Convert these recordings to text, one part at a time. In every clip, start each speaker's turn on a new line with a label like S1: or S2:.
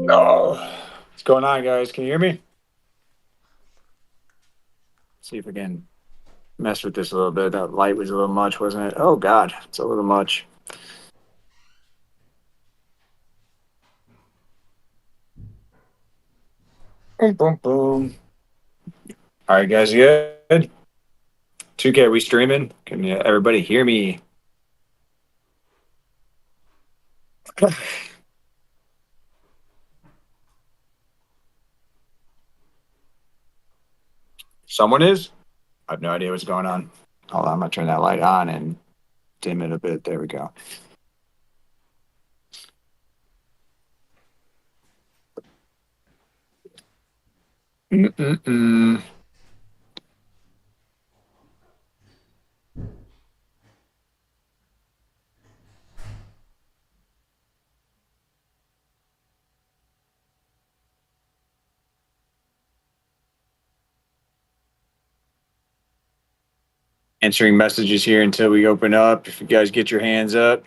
S1: Oh, what's going on, guys? Can you hear me? See if I can mess with this a little bit. That light was a little much, wasn't it? Oh, God, it's a little much. Boom, boom, boom. All right, guys, you good? 2K, we streaming? Can everybody hear me? Someone is? I have no idea what's going on. Hold on, I'm going to turn that light on and dim it a bit. There we go. Mm-mm-mm. Answering messages here until we open up. If you guys get your hands up.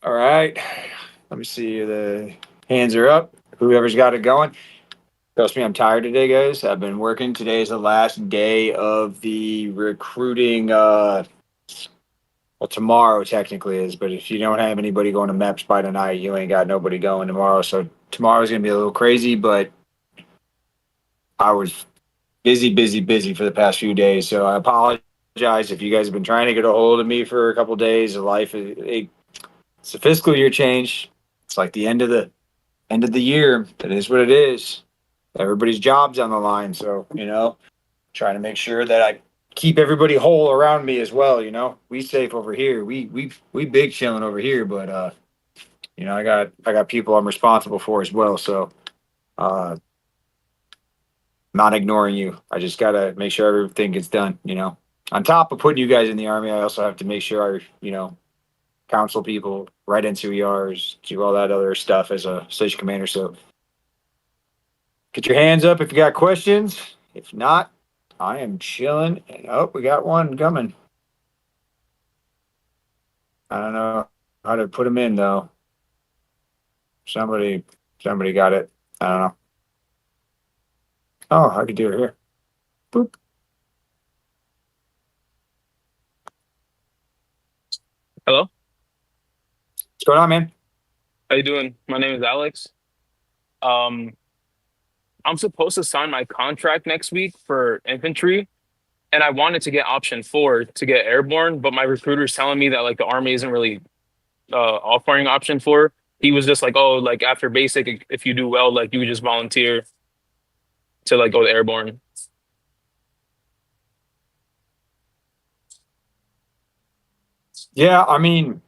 S1: All right. Let me see. The hands are up. Whoever's got it going. Trust me, I'm tired today, guys. I've been working. Today is the last day of the recruiting. Well, tomorrow technically is, but if you don't have anybody going to MEPS by tonight, you ain't got nobody going tomorrow. So tomorrow's gonna be a little crazy, but I was busy, busy, busy for the past few days. So I apologize if you guys have been trying to get a hold of me for a couple of days. It's a fiscal year change. It's like the end of the year. That is what it is. Everybody's job's on the line, so trying to make sure that I keep everybody whole around me as well. We safe over here. We big chilling over here, but I got people I'm responsible for as well. So uh, not ignoring you. I just gotta make sure everything gets done. On top of putting you guys in the army, I also have to make sure I counsel people, write NCOERs, do all that other stuff as a station commander. So get your hands up if you got questions. If not, I am chilling. Oh, we got one coming. I don't know how to put them in though. Somebody, somebody got it. I don't know. Oh, I could do it here. Boop.
S2: Hello,
S1: What's going on, man?
S2: how you doing? My name is Alex. Um, I'm supposed to sign my contract next week for infantry, and I wanted to get option four to get airborne, but my recruiter's telling me that like the army isn't really offering option four. He was just like, oh, like after basic, if you do well, like you would just volunteer to like go to airborne.
S1: Yeah, I mean,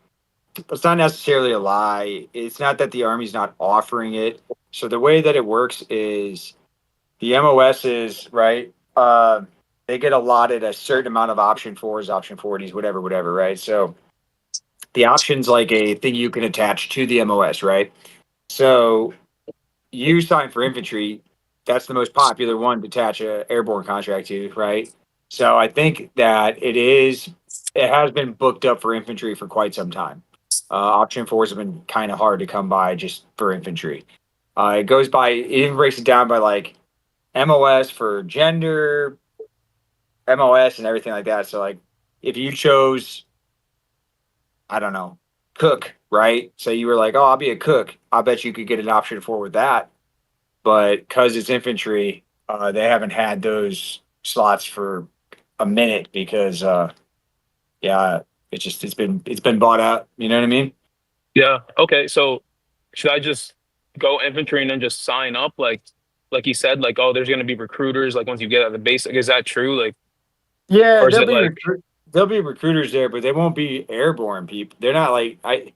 S1: it's not necessarily a lie. It's not that the Army's not offering it. So the way that it works is the MOS is right. They get allotted a certain amount of option fours, option 40s, whatever, whatever, right? So the option's like a thing you can attach to the MOS, right? So you sign for infantry, that's the most popular one to attach a airborne contract to, right? So I think that it has been booked up for infantry for quite some time. Option fours have been kind of hard to come by just for infantry. It even breaks it down by like MOS for gender, MOS and everything like that. So like if you chose I don't know, cook, right? So you were like, oh, I'll be a cook. I bet you could get an option four with that. But because it's infantry, they haven't had those slots for a minute because, yeah, it's been bought out. You know what I mean?
S2: Yeah. Okay. So should I just go infantry and then just sign up? Like you said, like, oh, there's gonna be recruiters, like once you get at the base. Like, is that true? Like,
S1: Yeah,
S2: or is it like,
S1: there'll be recruiters there, but they won't be airborne people. They're not like I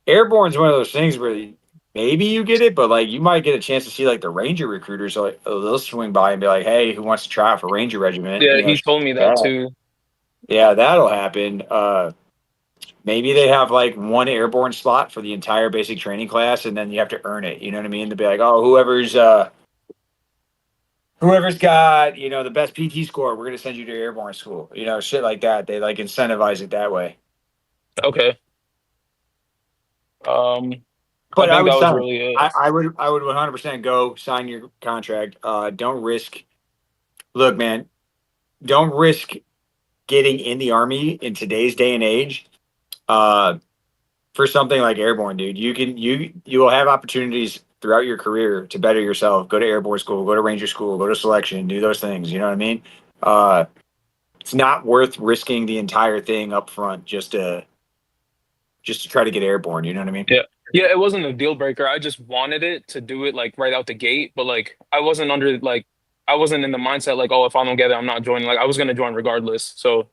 S1: airborne's one of those things where maybe you get it, but like you might get a chance to see like the ranger recruiters. So like, they'll swing by and be like, "Hey, who wants to try out for ranger regiment?"
S2: yeah,
S1: You know,
S2: he
S1: shit
S2: told me
S1: like
S2: that
S1: that.
S2: too.
S1: Yeah, that'll happen. Maybe they have like one airborne slot for the entire basic training class, and then you have to earn it. You know what I mean? They'll be like, "Oh, whoever's got the best PT score, we're gonna send you to airborne school." Shit like that. They like incentivize it that way.
S2: Okay. Um, I
S1: But I
S2: think
S1: would
S2: that was
S1: sign.
S2: really it.
S1: I would 100% go sign your contract. Don't risk. Look, man, don't risk getting in the army in today's day and age. Uh, for something like airborne, dude, you will have opportunities throughout your career to better yourself. Go to airborne school, go to ranger school, go to selection, do those things. You know what I mean? Uh, it's not worth risking the entire thing up front just to try to get airborne. You know what I mean?
S2: Yeah. Yeah, it wasn't a deal breaker. I just wanted it to do it like right out the gate, but like I wasn't in the mindset like, oh, if I don't get it, I'm not joining. Like I was gonna join regardless. So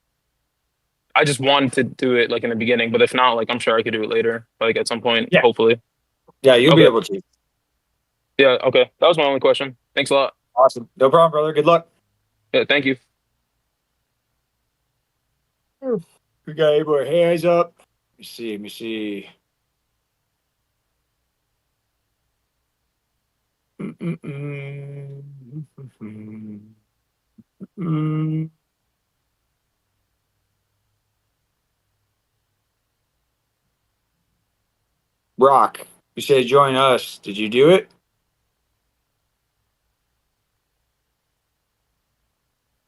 S2: I just wanted to do it like in the beginning, but if not, like I'm sure I could do it later, like at some point,
S1: Yeah.
S2: hopefully.
S1: Yeah, you'll be
S2: Okay.
S1: able to.
S2: Yeah, okay. That was my only question. Thanks a lot.
S1: Awesome. No problem, brother. Good luck.
S2: Yeah, thank you.
S1: We got any more hands up? Let me see. Let me see. Rock, you said join us. Did you do it?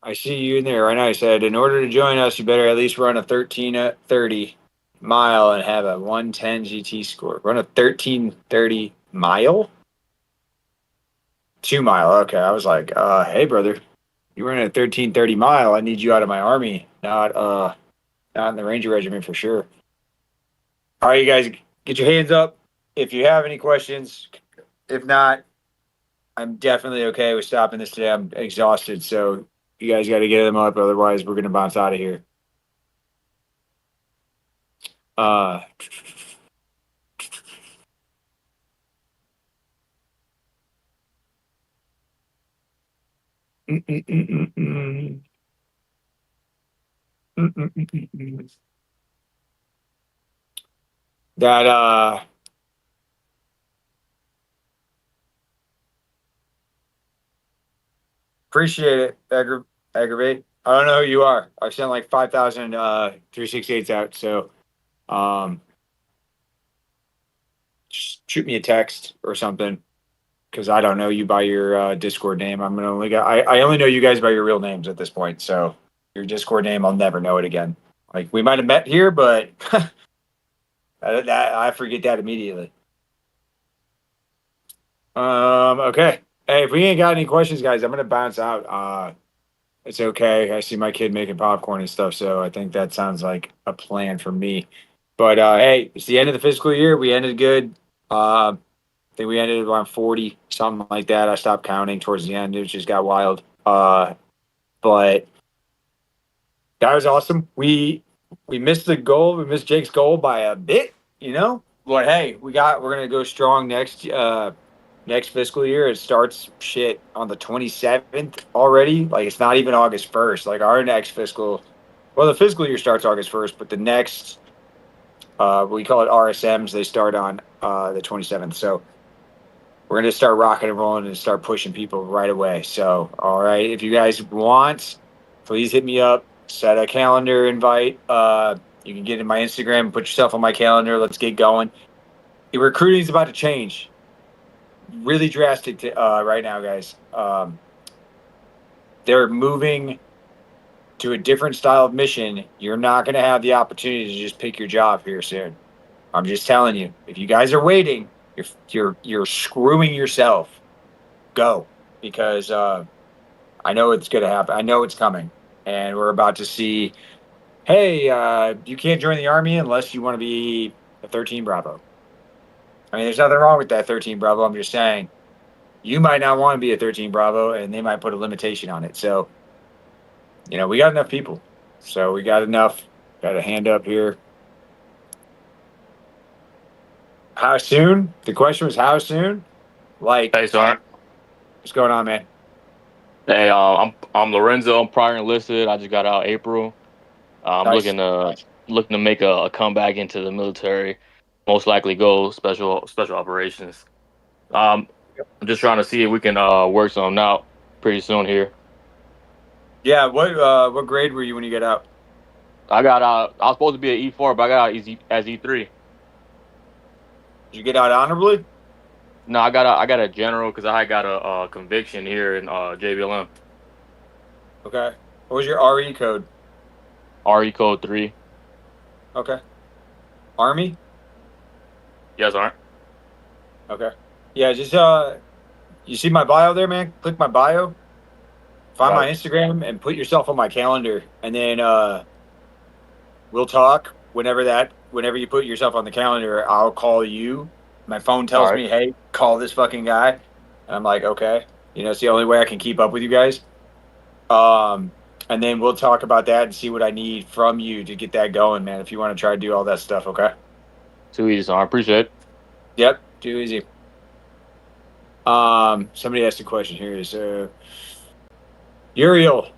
S1: I see you in there right now. I said, in order to join us, you better at least run a 13:30 mile and have a 110 GT score. Run a 13:30 mile? 2 mile. Okay. I was like, hey, brother, you run a 13:30 mile. I need you out of my army, not in the Ranger Regiment for sure. All right, you guys, get your hands up if you have any questions. If not, I'm definitely okay with stopping this today. I'm exhausted, so you guys got to get them up. Otherwise, we're gonna bounce out of here. Uh, mm, mm, mm, mm, mm. Mm, mm, mm, mm, mm. That appreciate it, aggravate. I don't know who you are. I've sent like 5,000 368s out, so um, just shoot me a text or something because I don't know you by your Discord name. I only know you guys by your real names at this point. So your Discord name, I'll never know it again. Like we might have met here, but I forget that immediately. Okay. Hey, if we ain't got any questions, guys, I'm gonna bounce out. It's okay. I see my kid making popcorn and stuff, so I think that sounds like a plan for me. But hey, it's the end of the fiscal year. We ended good. I think we ended around 40, something like that. I stopped counting towards the end. It just got wild. But that was awesome. We missed the goal. We missed Jake's goal by a bit, you know. But hey, we're gonna go strong next fiscal year. It starts shit on the 27th already. Like it's not even August 1st. Like our next the fiscal year starts August 1st, but the next we call it RSMs. They start on the 27th. So we're gonna start rocking and rolling and start pushing people right away. So, all right, if you guys want, please hit me up. Set a calendar invite. You can get in my Instagram, put yourself on my calendar. Let's get going. The recruiting is about to change, really drastic right now, guys. They're moving. to a different style of mission, you're not going to have the opportunity to just pick your job here soon. I'm just telling you. If you guys are waiting, you're screwing yourself. Go, because I know it's going to happen. I know it's coming, and we're about to see. Hey, you can't join the army unless you want to be a 13 Bravo. I mean, there's nothing wrong with that 13 Bravo. I'm just saying you might not want to be a 13 Bravo, and they might put a limitation on it. So, we got enough people. So we got enough. Got a hand up here. How soon? The question was how soon? Like,
S3: Hey, sorry.
S1: what's going on, man?
S3: Hey, I'm Lorenzo. I'm prior enlisted. I just got out April. I'm
S1: Nice.
S3: looking to make a comeback into the military. Most likely go special operations. Um, I'm just trying to see if we can work something out pretty soon here.
S1: Yeah. What grade were you when you get out?
S3: I got out. I was supposed to be an E4, but I got out as E3.
S1: Did you get out honorably?
S3: No, I got a general because I got a conviction here in JBLM.
S1: Okay. What was your RE code?
S3: RE code 3.
S1: Okay. Army.
S3: Yes, aren't.
S1: Okay. Yeah. Just you see my bio there, man? Click my bio. Find my
S3: Right.
S1: Instagram and put yourself on my calendar, and then we'll talk whenever you put yourself on the calendar. I'll call you. My phone
S3: All
S1: tells
S3: right.
S1: me, "Hey, call this fucking guy," and I'm like, "Okay." It's the only way I can keep up with you guys. Um, and then we'll talk about that and see what I need from you to get that going, man. If you want to try to do all that stuff, okay?
S3: Too easy, son. I appreciate it.
S1: Yep, too easy. Somebody asked a question here. Is Uriel?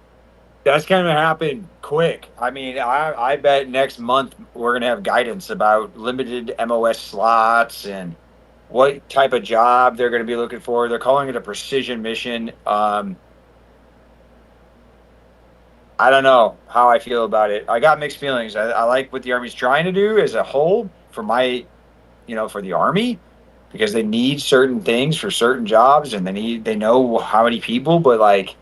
S1: That's gonna happen quick. I mean, I bet next month we're gonna have guidance about limited MOS slots and what type of job they're gonna be looking for. They're calling it a precision mission. I don't know how I feel about it. I got mixed feelings. I like what the Army's trying to do as a whole for for the Army because they need certain things for certain jobs and they know how many people, but like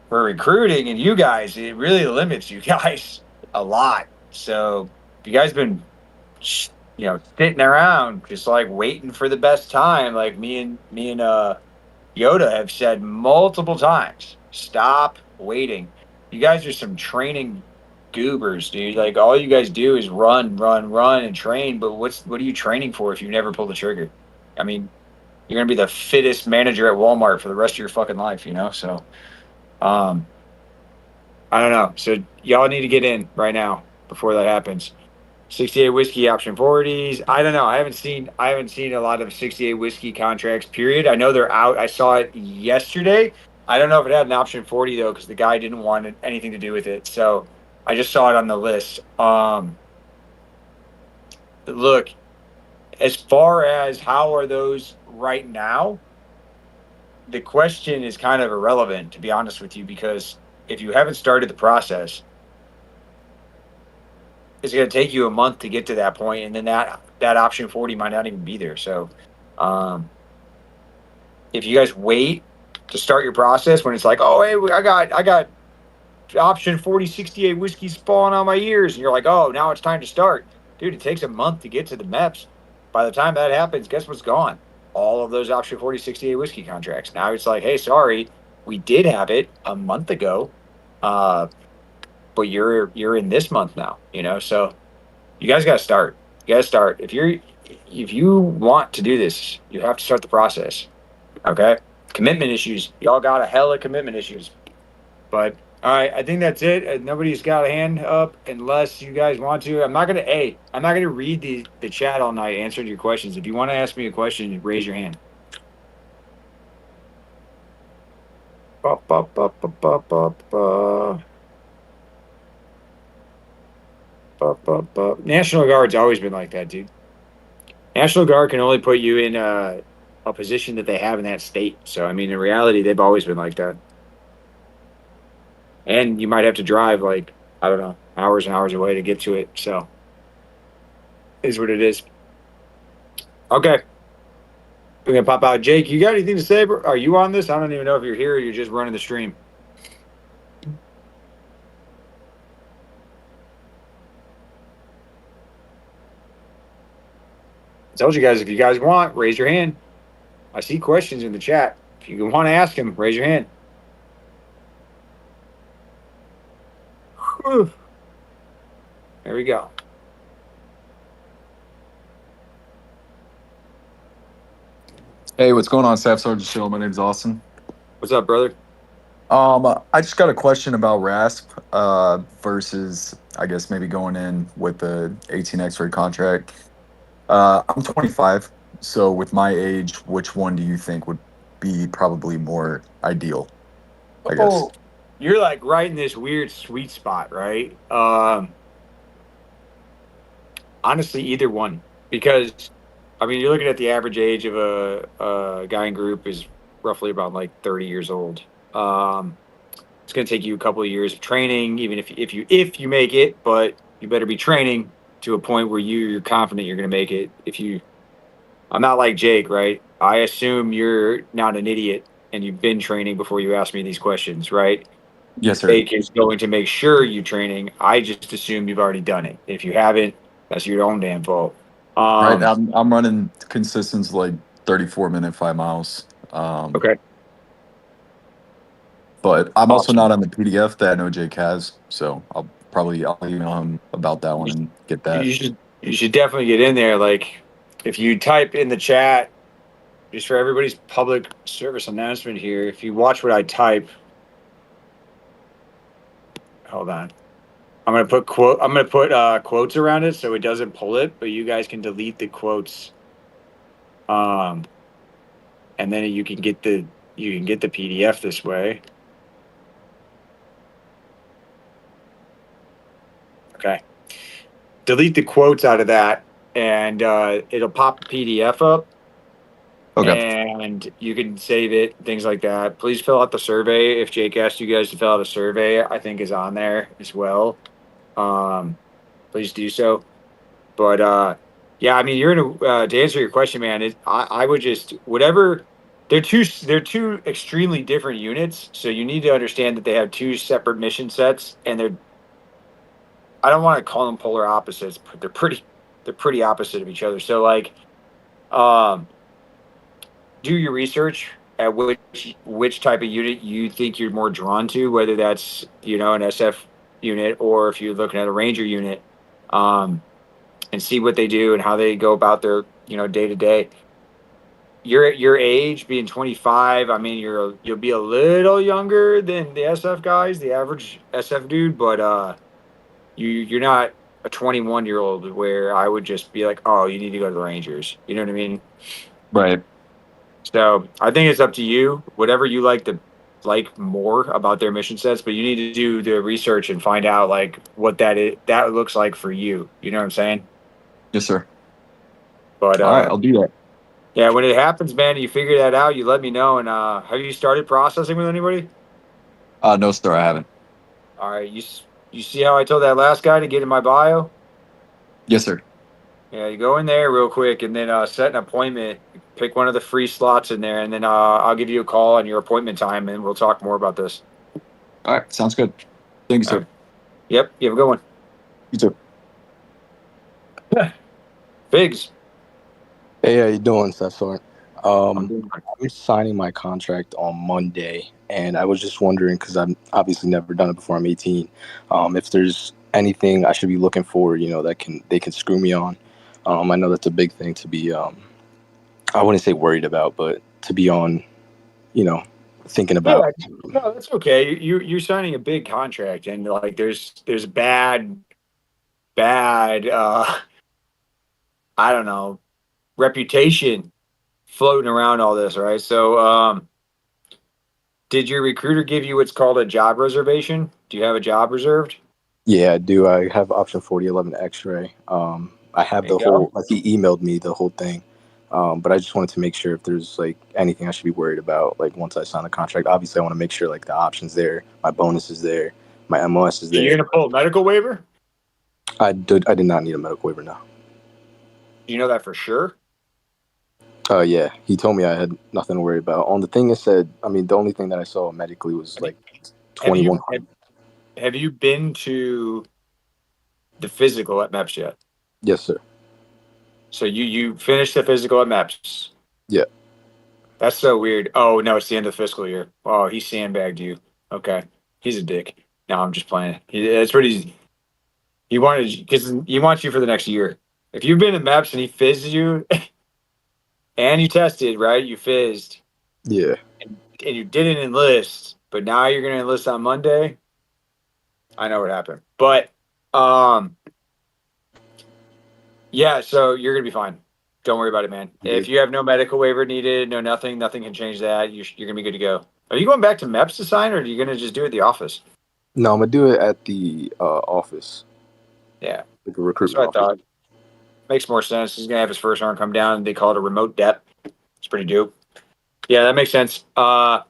S1: for recruiting and you guys, it really limits you guys a lot. So if you guys been, sitting around just like waiting for the best time, like me and Yoda have said multiple times, stop waiting. You guys are some training goobers, dude. Like all you guys do is run, run, run, and train. But what are you training for if you never pull the trigger? I mean, you're gonna be the fittest manager at Walmart for the rest of your fucking life. So, um, I don't know. So y'all need to get in right now before that happens. 68 whiskey option 40s. I don't know. I haven't seen a lot of 68 whiskey contracts, period. I know they're out. I saw it yesterday. I don't know if it had an option 40 though, because the guy didn't want anything to do with it. So I just saw it on the list. Look, as far as how are those right now, the question is kind of irrelevant, to be honest with you, because if you haven't started the process, it's going to take you a month to get to that point, and then that option 40 might not even be there. So, um, if you guys wait to start your process when it's like, oh hey, I got option 4068 whiskeys falling on my ears, and you're like, oh now it's time to start, dude. It takes a month to get to the MEPS. By the time that happens, guess what's gone? All of those option 4068 whiskey contracts. Now it's like, hey, sorry, we did have it a month ago, uh, but you're in this month now. So you guys got to start. You got to start. If you want to do this, you have to start the process. Okay. Commitment issues. Y'all got a hell of commitment issues. But all right, I think that's it. Nobody's got a hand up unless you guys want to. I'm not gonna read the chat all night answering your questions. If you want to ask me a question, raise your hand. Ba, ba, ba, ba, ba, ba, ba. Ba, ba, ba. National Guard's always been like that, dude. National Guard can only put you in a position that they have in that state. So I mean, in reality, they've always been like that. And you might have to drive like I don't know hours and hours away to get to it. So is what it is. Okay, we're gonna pop out. Jake, you got anything to say? Bro? Are you on this? I don't even know if you're here or you're just running the stream. told you guys, if you guys want, raise your hand. I see questions in the chat. If you want to ask him, raise your hand. Whew. There we go.
S4: Hey, what's going on, Staff Sergeant Shield? My name's Austin.
S1: What's up, brother?
S4: I just got a question about RASP versus, I guess, maybe going in with the 18 X-ray contract. I'm 25, so with my age, which one do you think would be probably more ideal, I guess?
S1: Oh, you're like right in this weird sweet spot, right? Honestly, either one, because I mean, you're looking at the average age of a guy in group is roughly about like 30 years old. Um, it's going to take you a couple of years of training, even if you make it, but you better be training to a point where you're confident you're going to make it. I'm not like Jake, right? I assume you're not an idiot and you've been training before you ask me these questions, right?
S4: Yes, sir.
S1: Jake is going to make sure you training. I just assume you've already done it. If you haven't, that's your own damn fault.
S4: Right,
S1: Um,
S4: I'm running consistence like 34-minute 5 miles.
S1: okay,
S4: But I'm also
S1: awesome.
S4: not on the PDF that I know Jake has, so I'll email him about that one
S1: You,
S4: and get
S1: you
S4: that.
S1: should definitely get in there. Like, if you type in the chat, just for everybody's public service announcement here, if you watch what I type, hold on. I'm gonna put quotes around it so it doesn't pull it, but you guys can delete the quotes. Um, and then you can get the PDF this way. Okay. Delete the quotes out of that, and it'll pop a PDF up,
S4: Okay.
S1: and you can save it, things like that. Please fill out the survey. If Jake asked you guys to fill out a survey, I think is on there as well. Please do so. But yeah, I mean, you're in a to answer your question, man. I would just whatever. They're two extremely different units, so you need to understand that they have two separate mission sets, and I don't want to call them polar opposites, but they're pretty opposite of each other. So like, um, do your research at which type of unit you think you're more drawn to, whether that's an SF unit or if you're looking at a Ranger unit. Um, and see what they do and how they go about their day to day. You're at your age, being 25. I mean, you'll be a little younger than the SF guys, the average SF dude, but you're not a 21-year-old where I would just be like, oh, you need to go to the Rangers. You know what I mean?
S4: Right.
S1: So I think it's up to you, whatever you like more about their mission sets, but you need to do the research and find out like what that looks like for you. You know what I'm saying?
S4: Yes, sir.
S1: But
S4: All right, I'll do that.
S1: yeah, when it happens, man, you figure that out, you let me know. And have you started processing with anybody?
S4: No, sir, I haven't.
S1: All right, you see how I told that last guy to get in my bio?
S4: Yes, sir.
S1: Yeah, you go in there real quick and then set an appointment. Pick one of the free slots in there, and then I'll give you a call on your appointment time, and we'll talk more about this.
S4: All right, sounds good. Thank you,
S1: All
S4: sir.
S1: right. Yep, you have a good one.
S4: You too.
S1: Figs.
S5: Hey, how you doing, Seth?
S1: I'm doing fine.
S5: I'm signing my contract on Monday, and I was just wondering because I've obviously never done it before. I'm 18. If there's anything I should be looking for, that they can screw me on. I know that's a big thing to be. I wouldn't say worried about, but to be on, you know, thinking
S1: Yeah,
S5: about.
S1: no, that's okay. You're signing a big contract, and like there's bad I don't know, reputation floating around all this, right? So did your recruiter give you what's called a job reservation? Do you have a job reserved?
S5: Yeah, I do. I have option 4011 X-ray. I have
S1: There you
S5: the
S1: go.
S5: whole. Like he emailed me the whole thing. But I just wanted to make sure if there's like anything I should be worried about. Like once I sign the contract, obviously I want to make sure like the options there, my bonus is there, my MOS is
S1: You're
S5: there.
S1: gonna pull a medical waiver?
S5: I did not need a medical waiver now.
S1: Do you know that for sure?
S5: Yeah, he told me I had nothing to worry about. On the thing it said, I mean, the only thing that I saw medically was like
S1: Have you
S5: 2100.
S1: have you been to the physical at MEPS yet?
S5: Yes, sir.
S1: So you finished the physical at MEPS.
S5: Yeah.
S1: That's so weird. Oh no, it's the end of the fiscal year. Oh, he sandbagged you. Okay, he's a dick. No, I'm just playing. That's what he wanted because he wants you for the next year. If you've been in MEPS and he fizzed you and you tested right, you fizzed
S5: Yeah.
S1: and you didn't enlist, but now you're gonna enlist on Monday. I know what happened, but um, yeah. So you're gonna be fine. Don't worry about it, man. If
S5: Good.
S1: you have no medical waiver needed, no nothing, nothing can change that. You're gonna be good to go. Are you going back to MEPS to sign, or are you gonna just do it at the office?
S5: No, I'm gonna do it at the office,
S1: Yeah,
S5: like a
S1: that's
S5: recruitment
S1: what I
S5: office.
S1: thought. Makes more sense. He's gonna have his first arm come down. They call it a remote dep. It's pretty dope. Yeah, that makes sense. No,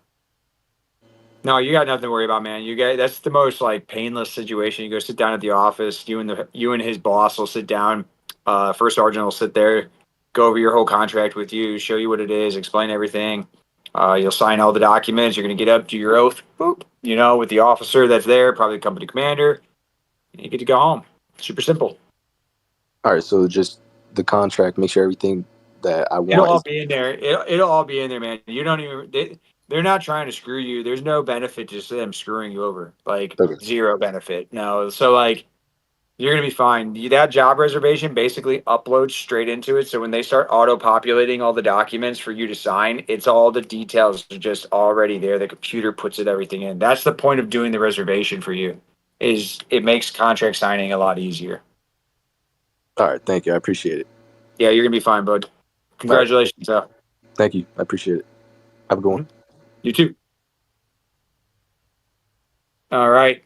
S1: you got nothing to worry about, man. You get that's the most like painless situation. You go sit down at the office. You and his boss will sit down. First sergeant will sit there, go over your whole contract with you, show you what it is, explain everything. You'll sign all the documents. You're gonna get up to your oath. Boop. With the officer that's there, probably the company commander. And you get to go home. Super simple.
S5: All right, so just the contract, make sure everything that I
S1: It'll
S5: want
S1: all
S5: is
S1: be in there. It'll all be in there, man. You don't even. They're not trying to screw you. There's no benefit to them screwing you over. Like
S5: okay.
S1: zero benefit. No. So like you're gonna be fine. That job reservation basically uploads straight into it. So when they start auto populating all the documents for you to sign, it's all the details are just already there. The computer puts it everything in. That's the point of doing the reservation for you. Is it makes contract signing a lot easier.
S5: All right, thank you. I appreciate it.
S1: Yeah, you're gonna be fine, bud.
S5: All right,
S1: Congratulations.
S5: thank you. I appreciate it. Have a good one.
S1: You too. All right.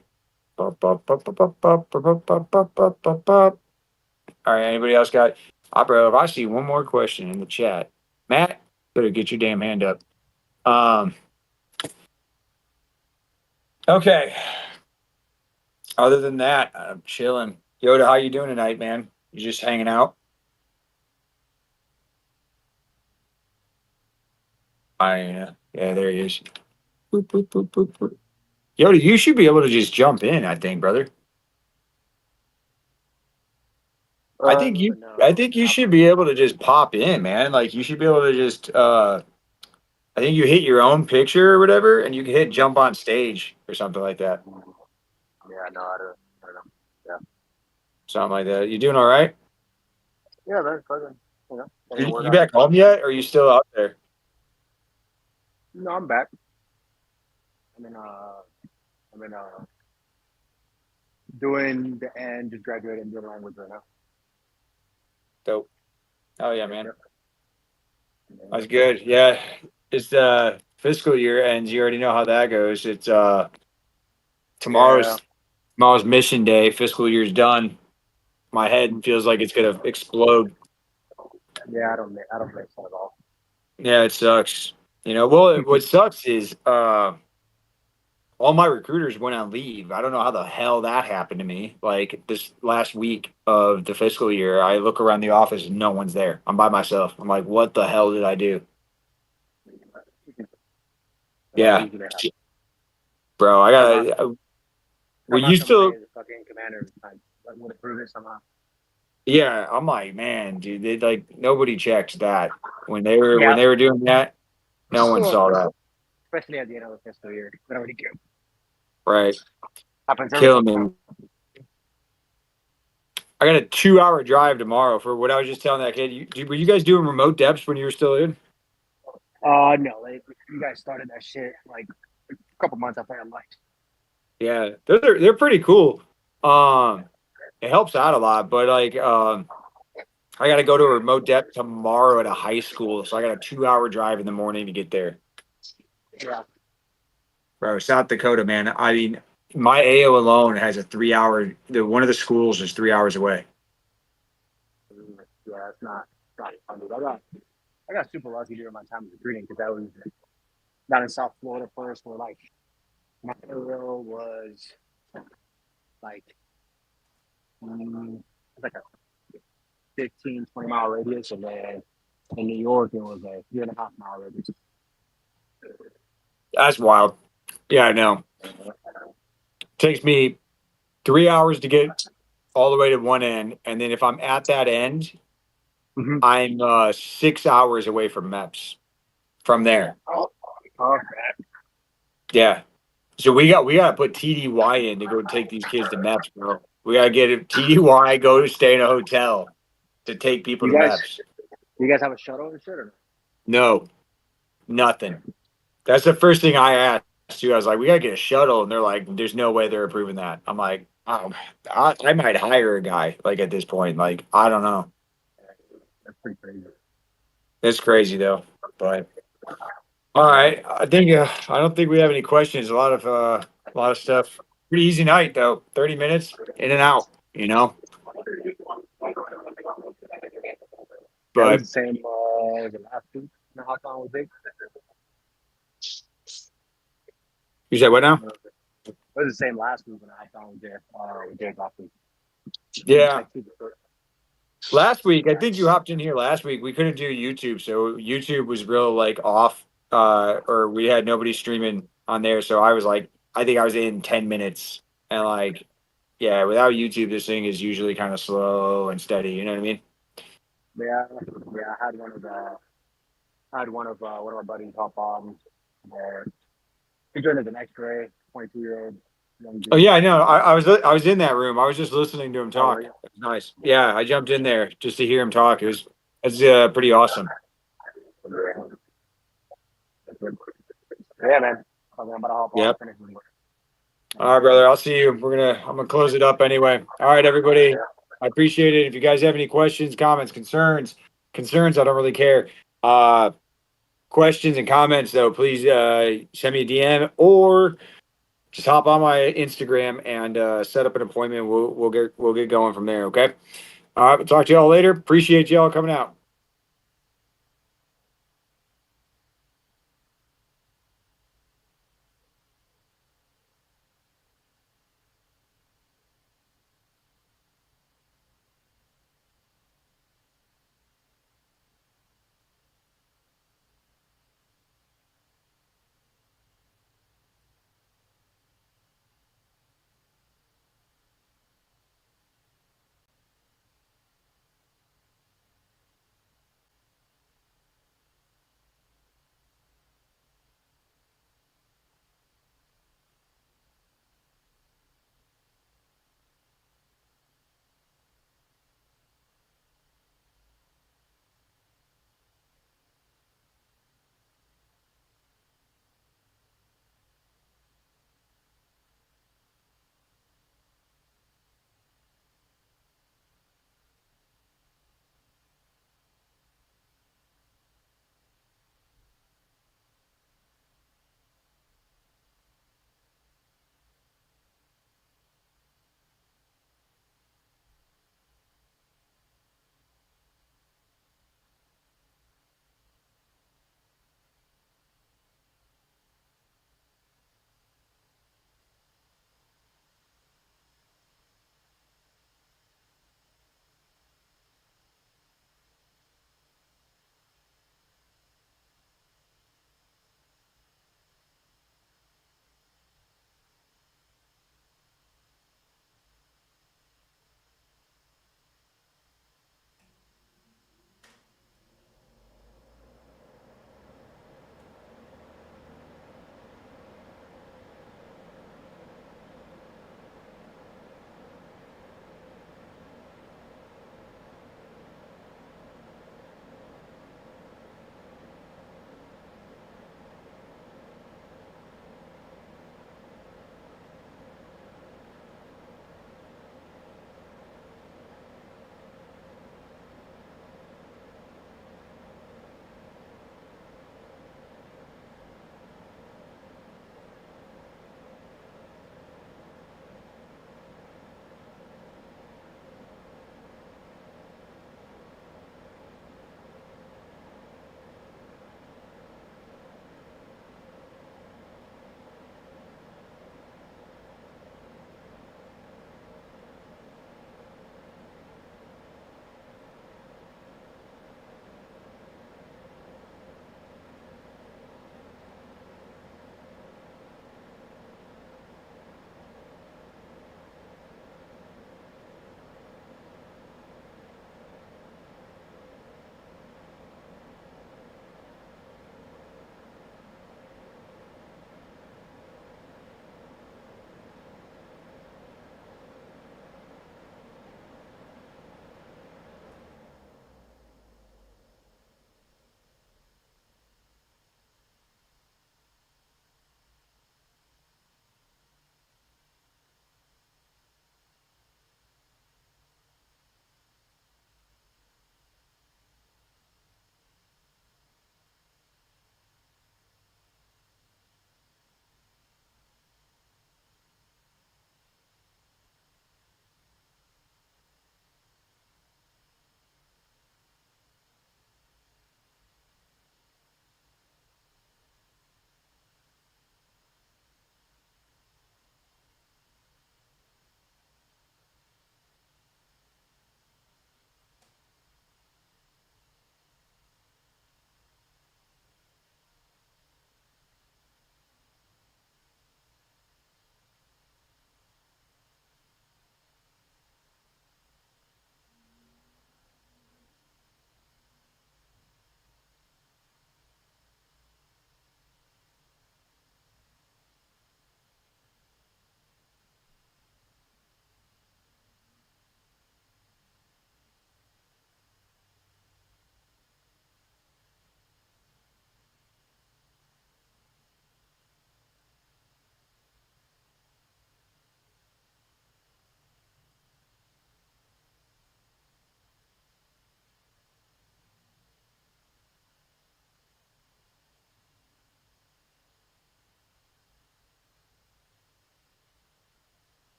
S1: All right. Anybody else got? Bro, if I see one more question in the chat, Matt, better get your damn hand up. Um. Okay. Other than that, I'm chilling. Yoda, how you doing tonight, man? You just hanging out? Yeah, there he is. Boop, boop, boop, boop, boop. Yoda, you should be able to just jump in. I think, brother. I think you should be able to just pop in, man. Like you should be able to just I think you hit your own picture or whatever, and you can hit jump on stage or something like that.
S6: Yeah, no, I don't know. Yeah.
S1: Something like that. You doing all right?
S6: Yeah, that's fucking, getting the word
S1: You
S6: out.
S1: back home yet, or are you still out there?
S6: No, I'm back. I'm in doing the end, just graduated and doing language right now.
S1: Dope. Oh yeah, man. That's good. Yeah. It's the fiscal year ends. You already know how that goes. It's
S6: Yeah,
S1: tomorrow's mission day. Fiscal year's done. My head feels like it's gonna explode.
S6: yeah, I don't miss that at all.
S1: Yeah, it sucks. Well, what sucks is all my recruiters went on leave. I don't know how the hell that happened to me. Like this last week of the fiscal year, I look around the office and no one's there. I'm by myself. I'm like, what the hell did I do? Yeah,
S6: Usually happen.
S1: bro, I
S6: Somehow,
S1: gotta. Well,
S6: somehow
S1: you
S6: somebody
S1: still,
S6: is a fucking commander would approve it somehow.
S1: yeah. I'm like, man, dude, they like nobody checked that when
S6: Yeah,
S1: they were doing that. No one saw that.
S6: especially at the end of the fiscal year. They don't really care.
S1: Right,
S6: Happens every
S1: killing
S6: single
S1: me.
S6: time.
S1: I got a 2 hour drive tomorrow for what I was just telling that kid. Were you guys doing remote depths when you were still in?
S6: No, like you guys started that shit like a couple months after I left.
S1: Yeah, they're pretty cool. It helps out a lot, but like I got to go to a remote depth tomorrow at a high school, so I got a 2 hour drive in the morning to get there.
S6: Yeah.
S1: Bro, South Dakota, man. I mean, my AO alone has a 3 hour. One of the schools is 3 hours away.
S6: Yeah, it's not fun. Dude. I got super lucky during my time of recruiting because I was down in South Florida first, where like my area was like like a 15, 20 mile radius, and then in New York it was a 3.5 mile radius.
S1: That's wild. Yeah, I know. Takes me 3 hours to get all the way to one end, and then if I'm at that end, I'm 6 hours away from MEPS from there.
S6: Okay.
S1: Yeah. So we gotta put TDY in to go take these kids to MEPS, bro. We gotta get a TDY, go to stay in a hotel to take people
S6: You
S1: to
S6: guys,
S1: MEPS.
S6: you guys have a shuttle and shit or
S1: No, nothing. That's the first thing I asked too. I was like, we gotta get a shuttle, and they're like, there's no way they're approving that. I'm like, I might hire a guy like at this point. Like, I don't know.
S6: that's pretty crazy.
S1: It's crazy though. But all right, I think I don't think we have any questions. A lot of stuff. Pretty easy night though. 30 minutes in and out. You know.
S6: That was
S1: But
S6: the same the last week. You know how long was big?
S1: you said what now?
S6: It was the same last week when I found with Jake last week.
S1: Yeah. Last week, I think you hopped in here last week. We couldn't do YouTube, so YouTube was real like off, or we had nobody streaming on there. So I was like, I think I was in 10 minutes, and like, yeah, without YouTube, this thing is usually kind of slow and steady. You know what I mean?
S6: Yeah, yeah. I had one of my buddies hop on. He joined as an X-ray, 22-year-old young
S1: Oh
S6: dude.
S1: yeah, I know. I was in that room. I was just listening to him
S6: Oh,
S1: talk.
S6: were you?
S1: It was nice. Yeah, I jumped in there just to hear him talk. It's pretty awesome.
S6: Yeah, man. I'm about to hop on.
S1: Yep.
S6: Finish this work.
S1: All right, brother. I'll see you. I'm gonna close it up anyway. All right, everybody. I appreciate it. If you guys have any questions, comments, concerns, I don't really care. Questions and comments though, please send me a DM or just hop on my Instagram and set up an appointment. We'll get going from there. Okay. All right. We'll talk to y'all later. Appreciate y'all coming out.